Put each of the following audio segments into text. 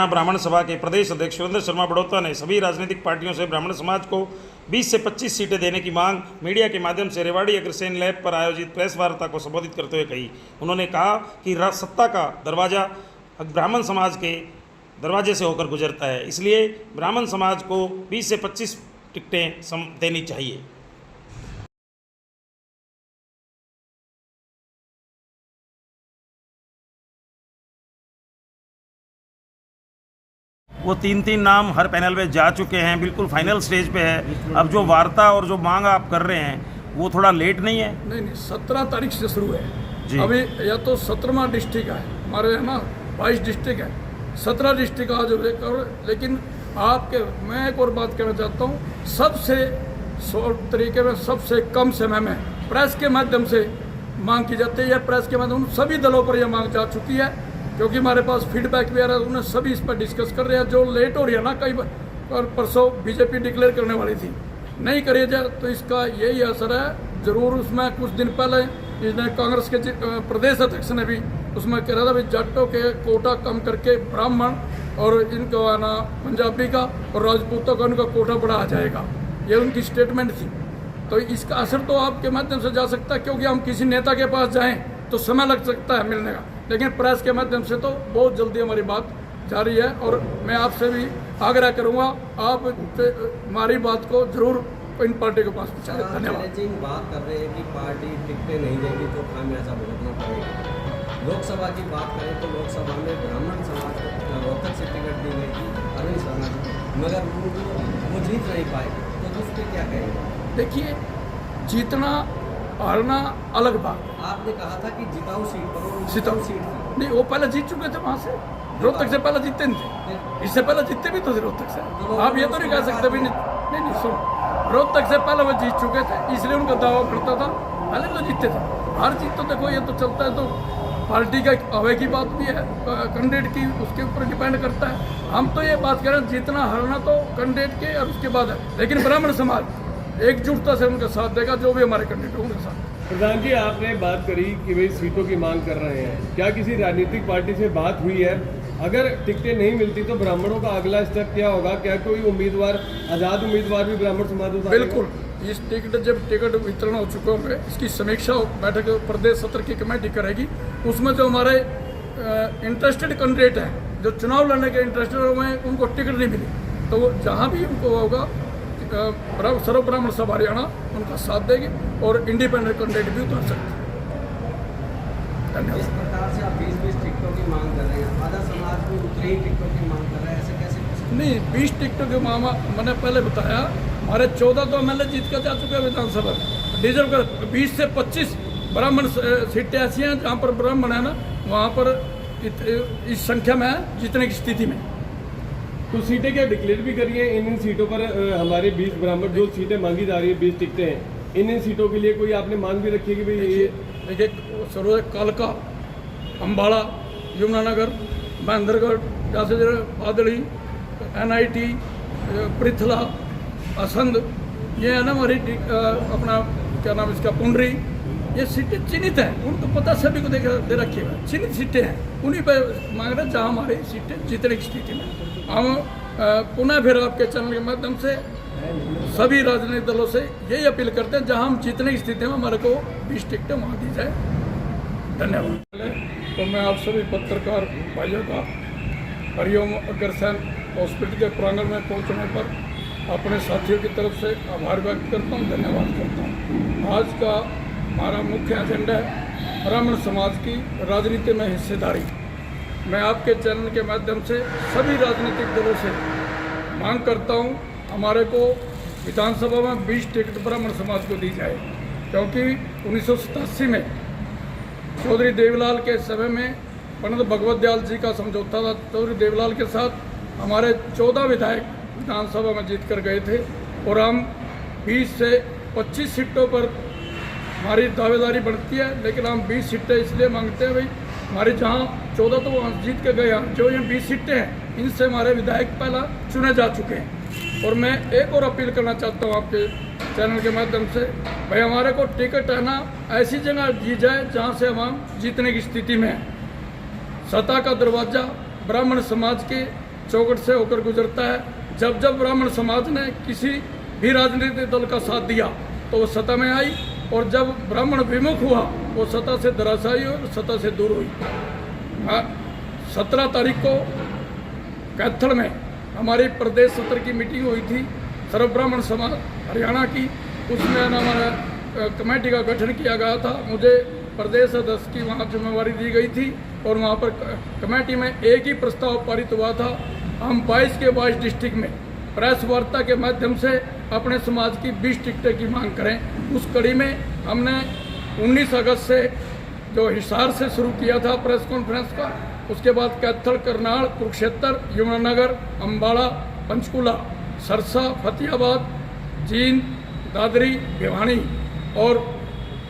हरियाणा ब्राह्मण सभा के प्रदेश अध्यक्ष सुरेंद्र शर्मा बड़ौता ने सभी राजनीतिक पार्टियों से ब्राह्मण समाज को 20 से 25 सीटें देने की मांग मीडिया के माध्यम से रेवाड़ी अग्रसेन लैब पर आयोजित प्रेस वार्ता को संबोधित करते हुए कही। उन्होंने कहा कि सत्ता का दरवाजा ब्राह्मण समाज के दरवाजे से होकर गुजरता है, इसलिए ब्राह्मण समाज को 20 से 25 टिकटें देनी चाहिए। वो तीन नाम हर पैनल में जा चुके हैं, बिल्कुल फाइनल स्टेज पे है। अब जो वार्ता और जो मांग आप कर रहे हैं वो थोड़ा लेट नहीं है? नहीं, 17 तारीख से शुरू है जी। अभी या तो 17वां डिस्ट्रिक्ट है हमारे, है ना, 22 डिस्ट्रिक्ट है, 17 डिस्ट्रिक्ट आज लेकिन मैं एक और बात कहना चाहता हूँ, सबसे तरीके में सबसे कम समय में प्रेस के माध्यम से मांग की जाती है। या प्रेस के माध्यम सभी दलों पर यह मांग जा चुकी है, क्योंकि हमारे पास फीडबैक भी आ रहा है, उन्हें सभी इस पर डिस्कस कर रहे हैं। जो लेट हो रही है ना, कई बार परसों बीजेपी डिक्लेयर करने वाली थी, नहीं करी जाए तो इसका यही असर है जरूर। उसमें कुछ दिन पहले इसने कांग्रेस के प्रदेश अध्यक्ष ने भी उसमें कह रहा था भाई जाटों के कोटा कम करके ब्राह्मण और इनको आना पंजाबी का और राजपूतों का उनका कोटा बढ़ाया जाएगा, ये उनकी स्टेटमेंट थी। तो इसका असर तो आपके माध्यम से जा सकता है, क्योंकि हम किसी नेता के पास जाएं तो समय लग सकता है मिलने का, लेकिन प्रेस के माध्यम से तो बहुत जल्दी हमारी बात जारी है। और मैं आपसे भी आग्रह करूंगा, आप हमारी बात को जरूर इन पार्टी के पास पहुँचाएं। धन्यवाद। बात कर रहे हैं कि पार्टी टिकटें नहीं देगी तो खामियाजा भुगतना पड़ेगा। लोकसभा की बात करें तो लोकसभा में ब्राह्मण समाज को रोहतक से टिकट दी गई थी अरविंद शर्मा जी, मगर वो जीत नहीं पाए, तो उस पर क्या कहेंगे? देखिए, जीतना हारना अलग बात। आपने कहा था कि जिताऊ सीट पर जिताऊ सीट नहीं, वो पहले जीत चुके थे वहाँ से, रोहतक से पहले जीतते नहीं थे, इससे पहले जीतते भी तो थे रोहतक से। आप ये तो नहीं कह सकते भी नहीं सुनो, रोहतक से पहले वो जीत चुके थे, इसलिए उनका दावा करता था, पहले तो जीतते थे। हर जीत तो देखो ये तो चलता है, तो पार्टी का हवा की बात भी है, कैंडिडेट की उसके ऊपर डिपेंड करता है। हम तो ये बात करें जीतना हारना तो कैंडिडेट के और उसके बाद है, लेकिन ब्राह्मण समाज एकजुटता से उनका साथ देगा, जो भी हमारे कैंडिडेट उनके साथ। प्रधान जी, आपने बात करी कि भाई सीटों की मांग कर रहे हैं, क्या किसी राजनीतिक पार्टी से बात हुई है? अगर टिकटें नहीं मिलती तो ब्राह्मणों का अगला स्टेप क्या होगा? क्या कोई उम्मीदवार, आज़ाद उम्मीदवार भी ब्राह्मण समाज उतारेगा? बिल्कुल, इस जब टिकट वितरण हो चुका है, इसकी समीक्षा बैठक प्रदेश सत्र की कमेटी करेगी। उसमें जो हमारे इंटरेस्टेड कैंडिडेट हैं, जो चुनाव लड़ने के इंटरेस्टेड हुए, उनको टिकट नहीं मिली, तो वो जहाँ भी उनको होगा सर्व ब्राह्मण सभा हरियाणा उनका साथ देगी और इंडिपेंडेंट कैंडिडेट भी उतार सकते हैं। धन्यवाद। इस प्रकार से आप 20 टिकटों की मांग कर रहे हैं, आधा समाज भी उतनी ही टिकटों की मांग कर रहा है, ऐसे कैसे? नहीं, 20 टिकटों के मामला मैंने पहले बताया, हमारे 14 तो MLA जीत कर जा चुके हैं विधानसभा में, डिजर्व कर 20 से 25 ब्राह्मण सीटें ऐसी हैं जहाँ पर ब्राह्मण है ना, वहाँ पर इस संख्या में है जीतने की स्थिति में। तो सीटें क्या डिक्लेयर भी करिए? इन सीटों पर हमारे 20 ब्राह्मण जो सीटें मांगी जा रही है, 20 टिकटें हैं, इन सीटों के लिए कोई आपने मांग भी रखी है कि भाई ये देखिए, सर्वोदय कालका, अम्बाड़ा, यमुनानगर, महेंद्रगढ़, जैसे बादड़ी, NIT, पृथला, असंध, ये है ना हमारी अपना क्या नाम इसका पुंडरी, ये सीटें चिन्हित हैं, उनको पता सभी को दे रखी है, चिन्हित सीटें हैं, उन्हीं पर मांग रहे जहाँ हमारी सीटें जीतने की स्थिति में। हम पुनः फिर आपके चैनल के माध्यम से सभी राजनीतिक दलों से यही अपील करते हैं, जहां हम जीतने की स्थिति में हमारे को 20 टिकटें वहाँ दी जाए। धन्यवाद। तो मैं आप सभी पत्रकार भाइयों का हरिओम अग्रसेन हॉस्पिटल के प्रांगण में पहुँचने पर अपने साथियों की तरफ से आभार व्यक्त करता हूँ, धन्यवाद करता हूँ। आज का हमारा मुख्य एजेंडा है ब्राह्मण समाज की राजनीति में हिस्सेदारी। मैं आपके चैनल के माध्यम से सभी राजनीतिक दलों से मांग करता हूं, हमारे को विधानसभा में 20 टिकट ब्राह्मण समाज को दी जाए, क्योंकि 1987 में चौधरी देवीलाल के समय में पंडित भगवत दयाल जी का समझौता था। चौधरी देवीलाल के साथ हमारे 14 विधायक विधानसभा में जीत कर गए थे, और हम 20 से 25 सीटों पर हमारी दावेदारी बढ़ती है, लेकिन हम 20 सीटें इसलिए मांगते हैं भाई, हमारे जहाँ 14 तो वहाँ जीत के गए, जो ये 20 सीटें हैं इनसे हमारे विधायक पहला चुने जा चुके हैं। और मैं एक और अपील करना चाहता हूँ आपके चैनल के माध्यम से, भाई हमारे को टिकट है ना ऐसी जगह दी जाए जहाँ से हम जीतने की स्थिति में हैं। सत्ता का दरवाजा ब्राह्मण समाज के चौखट से होकर गुजरता है। जब जब ब्राह्मण समाज ने किसी भी राजनीतिक दल का साथ दिया तो वो सत्ता में आई, और जब ब्राह्मण विमुख हुआ वो सत्ता से धराशायी और सत्ता से दूर हुई। 17 तारीख को कैथल में हमारी प्रदेश सत्र की मीटिंग हुई थी, सर्व ब्राह्मण समाज हरियाणा की। उसमें हमारा कमेटी का गठन किया गया था, मुझे प्रदेश अध्यक्ष की वहाँ जिम्मेवारी दी गई थी, और वहाँ पर कमेटी में एक ही प्रस्ताव पारित हुआ था। हम 22 के 22 डिस्ट्रिक्ट में प्रेस वार्ता के माध्यम से अपने समाज की 20 टिकटें की मांग करें। उस कड़ी में हमने 19 अगस्त से जो हिसार से शुरू किया था प्रेस कॉन्फ्रेंस का, उसके बाद कैथल, करनाल, कुरुक्षेत्र, यमुनानगर, अम्बाड़ा, पंचकुला, सरसा, फतेहाबाद, जींद, दादरी, भिवानी और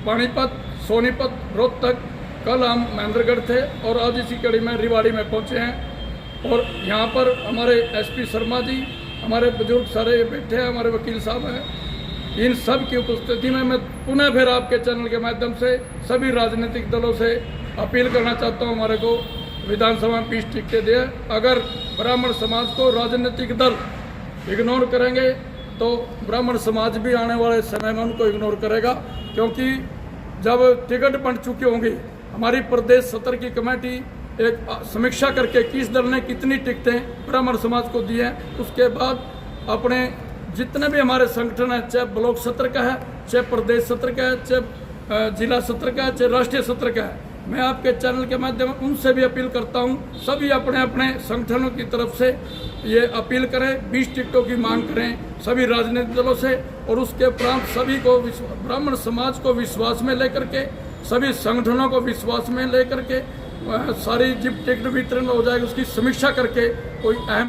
पानीपत, सोनीपत, रोहतक। कल हम महेंद्रगढ़ थे और आज इसी कड़ी में रेवाड़ी में पहुंचे हैं। और यहाँ पर हमारे एसपी शर्मा जी, हमारे बुजुर्ग सारे बैठे हैं, हमारे वकील साहब हैं। इन सब की उपस्थिति में मैं पुनः फिर आपके चैनल के माध्यम से सभी राजनीतिक दलों से अपील करना चाहता हूँ, हमारे को विधानसभा में 20 टिकटें दें। अगर ब्राह्मण समाज को राजनीतिक दल इग्नोर करेंगे तो ब्राह्मण समाज भी आने वाले समय में उनको इग्नोर करेगा, क्योंकि जब टिकट बंट चुकी होंगी, हमारी प्रदेश सत्र की कमेटी एक समीक्षा करके किस दल ने कितनी टिकटें ब्राह्मण समाज को दी हैं, उसके बाद अपने जितने भी हमारे संगठन हैं, चाहे ब्लॉक सत्र का है, चाहे प्रदेश सत्र का है, चाहे जिला सत्र का है, चाहे राष्ट्रीय सत्र का है, मैं आपके चैनल के माध्यम से उनसे भी अपील करता हूं, सभी अपने अपने संगठनों की तरफ से ये अपील करें, 20 टिकटों की मांग करें सभी राजनीतिक दलों से। और उसके उपरांत सभी को ब्राह्मण समाज को विश्वास में लेकर के, सभी संगठनों को विश्वास में लेकर के सारी जब टिकट वितरण हो जाएगी उसकी समीक्षा करके कोई अहम